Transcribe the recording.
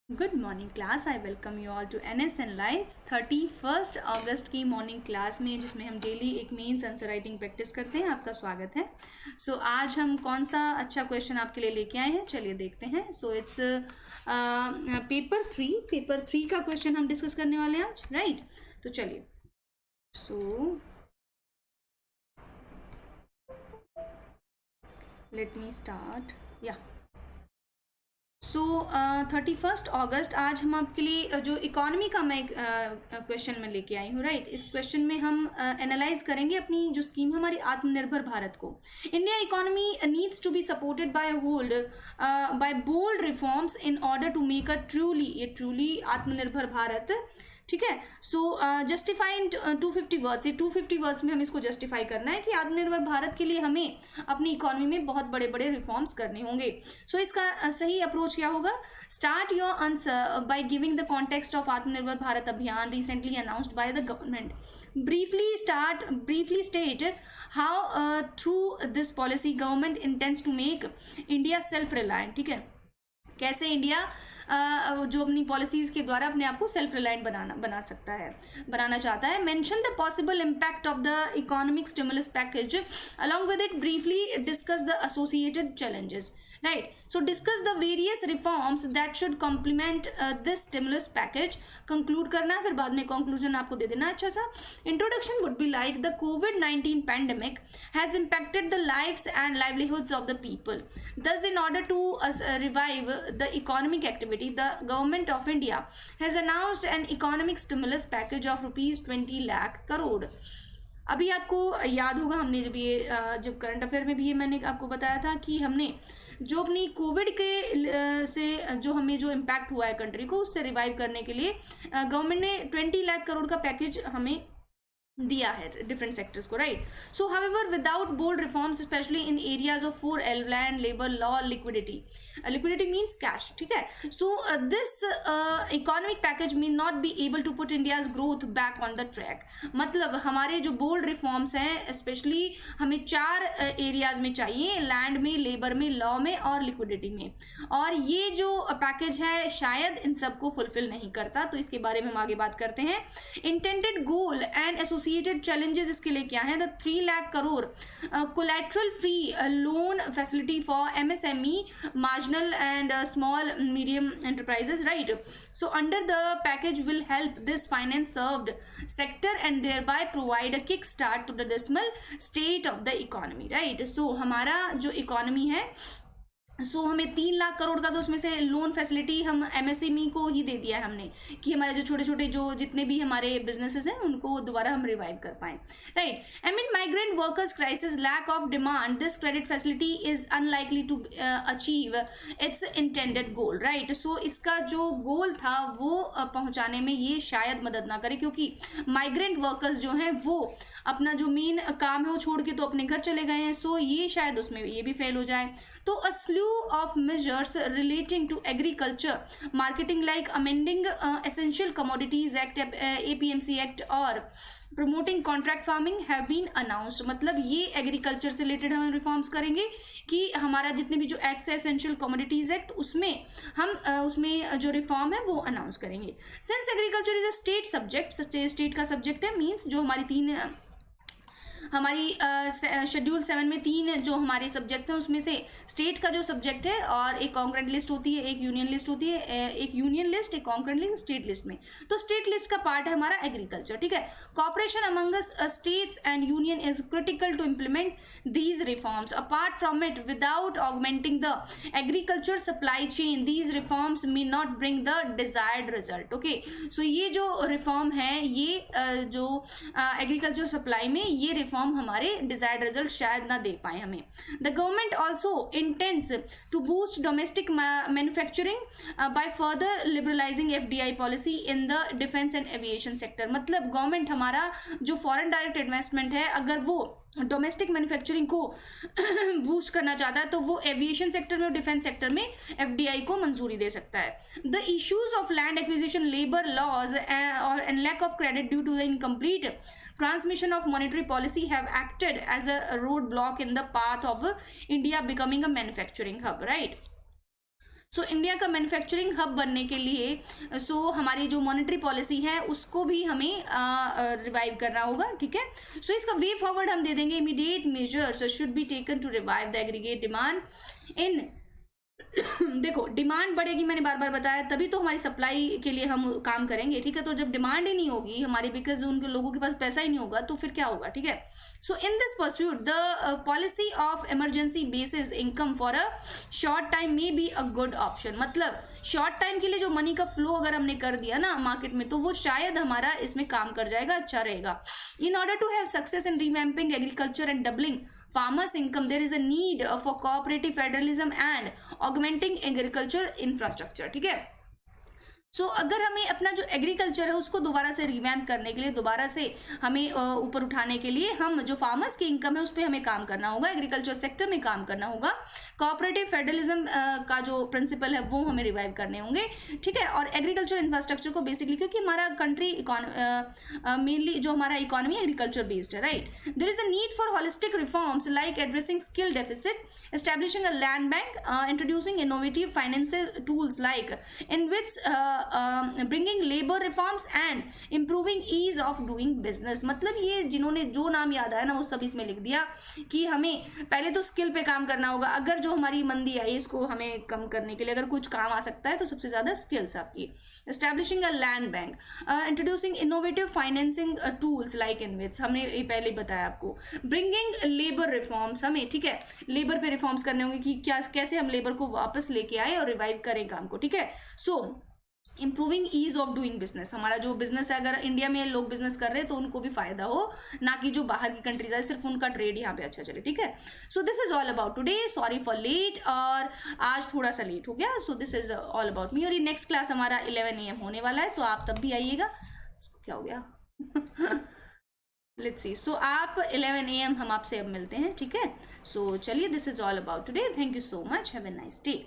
Good morning class. I welcome you all to NS analyse 31 अगस्त की morning class में, जिसमें हम डेली एक मेंस आंसर राइटिंग प्रैक्टिस करते हैं। आपका स्वागत है। आज हम कौन सा अच्छा क्वेश्चन आपके लिए लेके आए हैं, चलिए देखते हैं। इट्स पेपर थ्री का क्वेश्चन हम डिस्कस करने वाले हैं आज, राइट। तो चलिए, लेट मी स्टार्ट। या 31 अगस्त आज हम आपके लिए जो इकोनॉमी का मैं क्वेश्चन में लेके आई हूँ, राइट। इस क्वेश्चन में हम एनालाइज करेंगे अपनी जो स्कीम, हमारी आत्मनिर्भर भारत को। India economy needs to be supported by bold reforms in order to make a truly Atmanirbhar Bharat. ठीक है। Justify in 250 words. ये 250 वर्ड्स में हम इसको जस्टिफाई करना है कि आत्मनिर्भर भारत के लिए हमें अपनी इकोनॉमी में बहुत बड़े बड़े रिफॉर्म्स करने होंगे। इसका सही अप्रोच क्या होगा? Start your answer by giving the context of Atmanirbhar Bharat Abhiyan recently announced by the government. Briefly state how through this policy government intends to make India self reliant. ठीक है, कैसे इंडिया जो अपनी पॉलिसीज के द्वारा अपने आप को सेल्फ रिलायंट बनाना चाहता है। Mention the possible impact of the economic stimulus package, along with it briefly discuss the associated challenges, right. Discuss the various reforms that should complement this stimulus package. Conclude करना, फिर बाद में conclusion आपको दे देना अच्छा सा। Introduction would be like the COVID-19 pandemic has impacted the lives and livelihoods of the people. Thus, in order to revive the economic activity, the government of India has announced an economic stimulus package of ₹20 lakh crore। अभी आपको याद होगा, हमने जब current affair में भी ये मैंने आपको बताया था कि हमने जो अपनी कोविड के से जो हमें जो इम्पैक्ट हुआ है कंट्री को, उससे रिवाइव करने के लिए गवर्नमेंट ने 20 लाख करोड़ का पैकेज हमें दिया है डिफरेंट सेक्टर्स को, right. However without bold reforms specially in areas of 4L land, labour, law, liquidity means cash. ठीक है। This economic package may not be able to put India's growth back on the track. मतलब हमारे जो bold reforms हैं, specially हमें 4 areas में चाहिए, land में, लेबर में, लॉ में और लिक्विडिटी में। और ये जो पैकेज है शायद इन सबको फुलफिल नहीं करता, तो इसके बारे में हम आगे बात करते हैं। Intended goal and associated challenges इसके लिए क्या है? The 3 lakh crore collateral free loan facility for MSME, marginal and small medium enterprises, right? Under the package will help this finance served sector and thereby provide a kickstart to the dismal state of the economy, right? हमारा जो economy है, हमें 3 लाख करोड़ का, तो उसमें से loan facility हम MSME को ही दे दिया है हमने, कि हमारे जो छोटे छोटे जो जितने भी हमारे बिजनेसेस हैं उनको दोबारा हम रिवाइव कर पाएं, right. Amid migrant workers crisis, lack of demand, this credit facility is unlikely to achieve its intended goal, right. इसका जो गोल था वो पहुंचाने में ये शायद मदद ना करे, क्योंकि माइग्रेंट वर्कर्स जो हैं वो अपना जो मेन काम है वो छोड़ के तो अपने घर चले गए हैं, ये शायद उसमें ये भी फेल हो जाए। A slew of measures relating to agriculture marketing, like amending Essential Commodities Act, APMC Act, और promoting contract farming have been announced। मतलब ये एग्रीकल्चर से रिलेटेड हम रिफॉर्म्स करेंगे कि हमारा जितने भी जो एक्ट है, एसेंशियल कमोडिटीज एक्ट, उसमें हम उसमें जो रिफॉर्म है वो अनाउंस करेंगे। Since agriculture is a state subject, state का सब्जेक्ट है, मीन्स जो हमारी शेड्यूल 7 में 3 जो हमारे सब्जेक्ट्स हैं उसमें से स्टेट का जो सब्जेक्ट है, और एक कॉन्करेंट लिस्ट होती है, एक यूनियन लिस्ट होती है, एक यूनियन लिस्ट, एक कॉन्करेंट लिस्ट स्टेट लिस्ट में। तो स्टेट लिस्ट का पार्ट है हमारा एग्रीकल्चर। ठीक है। Cooperation among states and union is critical to implement these reforms. Apart from it, without augmenting the agriculture supply chain, these reforms may not bring the desired result. Okay, ये जो reform है, ये जो agriculture supply में ये reform हमारे desired result शायद ना दे पाए हमें। The government also intends to boost domestic manufacturing by further liberalising FDI policy in the defence and aviation sector. मतलब गवर्नमेंट हमारा जो फॉरेन डायरेक्ट इन्वेस्टमेंट है, अगर वो डोमेस्टिक मैन्युफैक्चरिंग को बूस्ट करना चाहता है तो वो एविएशन सेक्टर में और डिफेंस सेक्टर में FDI को मंजूरी दे सकता है। The issues of land acquisition, labour laws and lack of credit due to the incomplete transmission of monetary policy have acted as a roadblock in the path of India becoming a manufacturing hub, right? So India का manufacturing hub बनने के लिए हमारी जो monetary policy है उसको भी हमें रिवाइव करना होगा, ठीक है। सो इसका वे फॉरवर्ड हम दे देंगे, immediate measures should be taken to revive the aggregate demand in देखो डिमांड बढ़ेगी, मैंने बार बार बताया, तभी तो हमारी सप्लाई के लिए हम काम करेंगे, ठीक है। तो जब डिमांड ही नहीं होगी हमारी, बिकॉज उनके लोगों के पास पैसा ही नहीं होगा, तो फिर क्या होगा, ठीक है। So in this pursuit the policy of emergency basis income for a short time may be a good option. मतलब शॉर्ट टाइम के लिए जो मनी का फ्लो अगर हमने कर दिया ना मार्केट में, तो वो शायद हमारा इसमें काम कर जाएगा, अच्छा रहेगा। In order to have success in revamping agriculture and doubling farmers income, there is a need for cooperative federalism and augmenting agriculture infrastructure, ठीक है। अगर हमें अपना जो एग्रीकल्चर है उसको दोबारा से रिवैम्प करने के लिए, दोबारा से हमें ऊपर उठाने के लिए, हम जो फार्मर्स की इनकम है उस पर हमें काम करना होगा, एग्रीकल्चर सेक्टर में काम करना होगा। कोऑपरेटिव फेडरलिज्म का जो प्रिंसिपल है वो हमें रिवाइव करने होंगे, ठीक है। और एग्रीकल्चर इंफ्रास्ट्रक्चर को बेसिकली, क्योंकि हमारा कंट्री मेनली जो हमारा इकोनॉमी एग्रीकल्चर बेस्ड है, right. There is a need for holistic reforms like addressing skill deficit, establishing a land bank, introducing innovative financial tools like in which bringing labour reforms and improving ease of doing business. मतलब ये जिन्होंने जो नाम याद आया ना वो सब इसमें लिख दिया कि हमें पहले तो स्किल पे काम करना होगा। अगर जो हमारी मंदी आई इसको हमें कम करने के लिए अगर कुछ काम आ सकता है तो सबसे ज़्यादा स्किल्स आपकी। Establishing a land bank, introducing innovative financing tools like InvITs, हमने ये पहले ही बताया आपको। ब्रिंगिंग लेबर रिफॉर्म्स, हमें, ठीक है, लेबर पे रिफॉर्म्स करने होंगे कि क्या कैसे हम लेबर को वापस लेके आए और रिवाइव करें काम को, ठीक है। Improving ease of doing business, हमारा जो बिजनेस है अगर इंडिया में लोग बिजनेस कर रहे हैं तो उनको भी फायदा हो, ना कि जो बाहर की कंट्रीज है सिर्फ उनका ट्रेड यहाँ पे अच्छा चले, ठीक है। So this is all about today, sorry for late, और आज थोड़ा सा लेट हो गया। So this is all about me, और ये नेक्स्ट क्लास हमारा 11 AM होने वाला है, तो आप तब भी आइएगा। इसको क्या हो गया लेट्स सी। सो आप 11 AM हम आपसे अब मिलते हैं, ठीक है। सो चलिए, this is all about today, thank you so much, have a nice day.